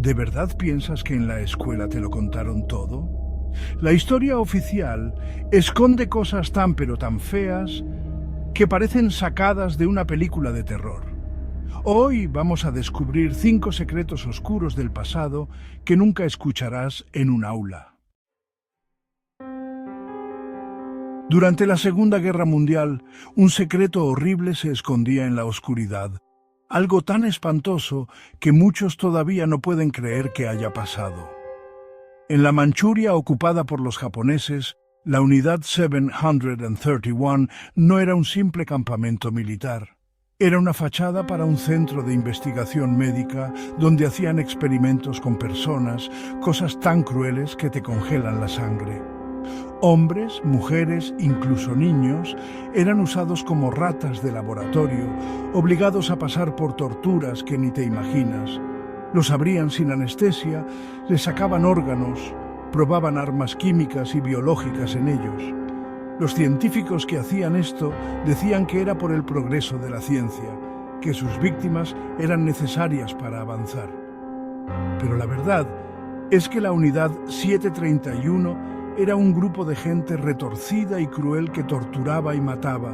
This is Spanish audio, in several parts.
¿De verdad piensas que en la escuela te lo contaron todo? La historia oficial esconde cosas tan pero tan feas que parecen sacadas de una película de terror. Hoy vamos a descubrir 5 secretos oscuros del pasado que nunca escucharás en un aula. Durante la Segunda Guerra Mundial, un secreto horrible se escondía en la oscuridad. Algo tan espantoso que muchos todavía no pueden creer que haya pasado. En la Manchuria ocupada por los japoneses, la Unidad 731 no era un simple campamento militar. Era una fachada para un centro de investigación médica donde hacían experimentos con personas, cosas tan crueles que te congelan la sangre. Hombres, mujeres, incluso niños, eran usados como ratas de laboratorio, obligados a pasar por torturas que ni te imaginas. Los abrían sin anestesia, les sacaban órganos, probaban armas químicas y biológicas en ellos. Los científicos que hacían esto decían que era por el progreso de la ciencia, que sus víctimas eran necesarias para avanzar. Pero la verdad es que la Unidad 731 era un grupo de gente retorcida y cruel que torturaba y mataba,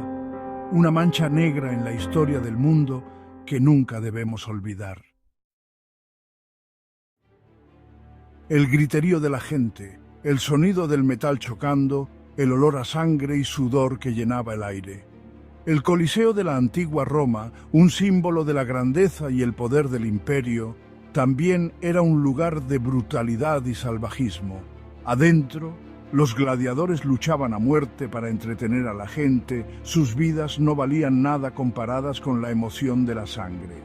una mancha negra en la historia del mundo que nunca debemos olvidar. El griterío de la gente, el sonido del metal chocando, el olor a sangre y sudor que llenaba el aire. El Coliseo de la antigua Roma, un símbolo de la grandeza y el poder del imperio, también era un lugar de brutalidad y salvajismo. Adentro, los gladiadores luchaban a muerte para entretener a la gente, sus vidas no valían nada comparadas con la emoción de la sangre.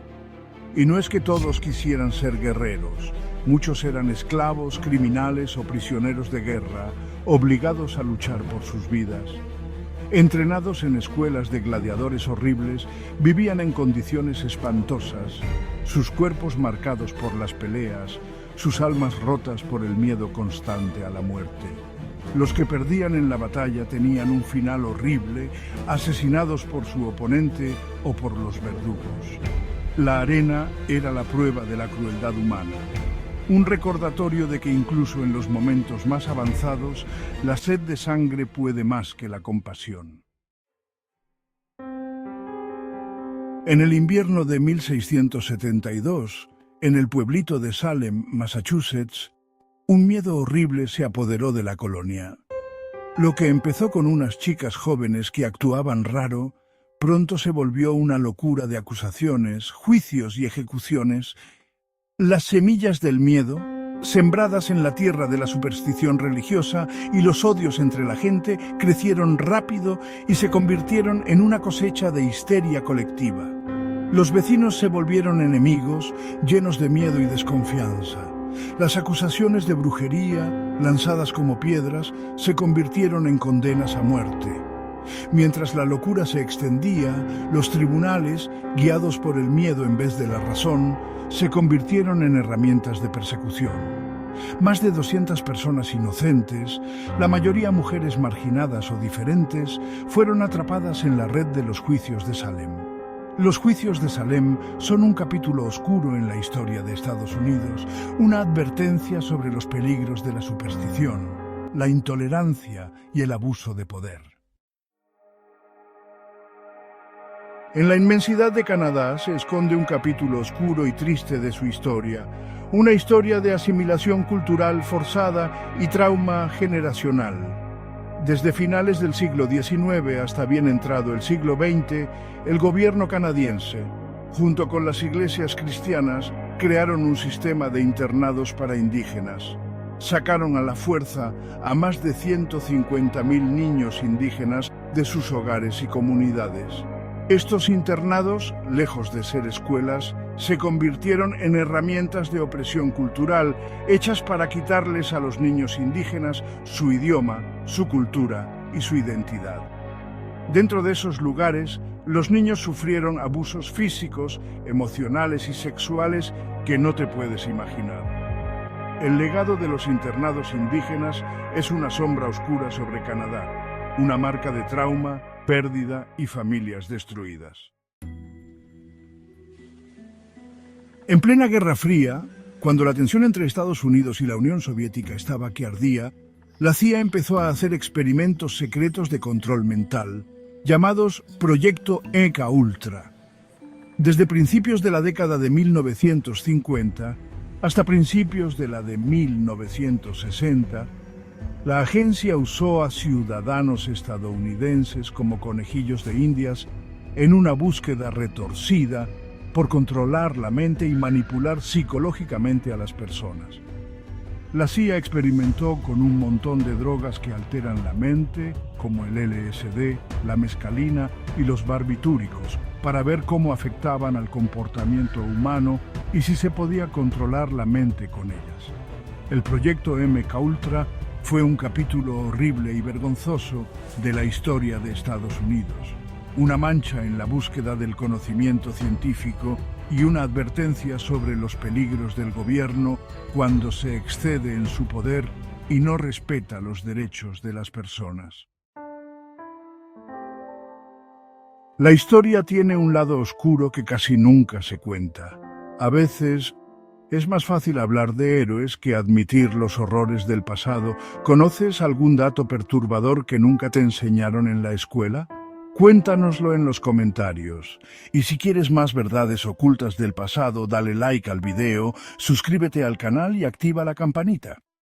Y no es que todos quisieran ser guerreros, muchos eran esclavos, criminales o prisioneros de guerra, obligados a luchar por sus vidas. Entrenados en escuelas de gladiadores horribles, vivían en condiciones espantosas, sus cuerpos marcados por las peleas, sus almas rotas por el miedo constante a la muerte. Los que perdían en la batalla tenían un final horrible, asesinados por su oponente o por los verdugos. La arena era la prueba de la crueldad humana. Un recordatorio de que incluso en los momentos más avanzados, la sed de sangre puede más que la compasión. En el invierno de 1672, en el pueblito de Salem, Massachusetts, un miedo horrible se apoderó de la colonia. Lo que empezó con unas chicas jóvenes que actuaban raro, pronto se volvió una locura de acusaciones, juicios y ejecuciones. Las semillas del miedo, sembradas en la tierra de la superstición religiosa y los odios entre la gente, crecieron rápido y se convirtieron en una cosecha de histeria colectiva. Los vecinos se volvieron enemigos, llenos de miedo y desconfianza. Las acusaciones de brujería, lanzadas como piedras, se convirtieron en condenas a muerte. Mientras la locura se extendía, los tribunales, guiados por el miedo en vez de la razón, se convirtieron en herramientas de persecución. Más de 200 personas inocentes, la mayoría mujeres marginadas o diferentes, fueron atrapadas en la red de los juicios de Salem. Los juicios de Salem son un capítulo oscuro en la historia de Estados Unidos, una advertencia sobre los peligros de la superstición, la intolerancia y el abuso de poder. En la inmensidad de Canadá se esconde un capítulo oscuro y triste de su historia, una historia de asimilación cultural forzada y trauma generacional. Desde finales del siglo XIX hasta bien entrado el siglo XX, el gobierno canadiense, junto con las iglesias cristianas, crearon un sistema de internados para indígenas. Sacaron a la fuerza a más de 150.000 niños indígenas de sus hogares y comunidades. Estos internados, lejos de ser escuelas, se convirtieron en herramientas de opresión cultural hechas para quitarles a los niños indígenas su idioma, su cultura y su identidad. Dentro de esos lugares, los niños sufrieron abusos físicos, emocionales y sexuales que no te puedes imaginar. El legado de los internados indígenas es una sombra oscura sobre Canadá, una marca de trauma, pérdida y familias destruidas. En plena Guerra Fría, Cuando la tensión entre Estados Unidos y la Unión Soviética estaba que ardía, la CIA empezó a hacer experimentos secretos de control mental, llamados Proyecto MKUltra. Desde principios de la década de 1950 hasta principios de la de 1960, la agencia usó a ciudadanos estadounidenses como conejillos de indias en una búsqueda retorcida por controlar la mente y manipular psicológicamente a las personas. La CIA experimentó con un montón de drogas que alteran la mente, como el LSD, la mescalina y los barbitúricos, para ver cómo afectaban al comportamiento humano y si se podía controlar la mente con ellas. El proyecto MKUltra fue un capítulo horrible y vergonzoso de la historia de Estados Unidos, una mancha en la búsqueda del conocimiento científico y una advertencia sobre los peligros del gobierno cuando se excede en su poder y no respeta los derechos de las personas. La historia tiene un lado oscuro que casi nunca se cuenta. A veces es más fácil hablar de héroes que admitir los horrores del pasado. ¿Conoces algún dato perturbador que nunca te enseñaron en la escuela? Cuéntanoslo en los comentarios. Y si quieres más verdades ocultas del pasado, dale like al video, suscríbete al canal y activa la campanita.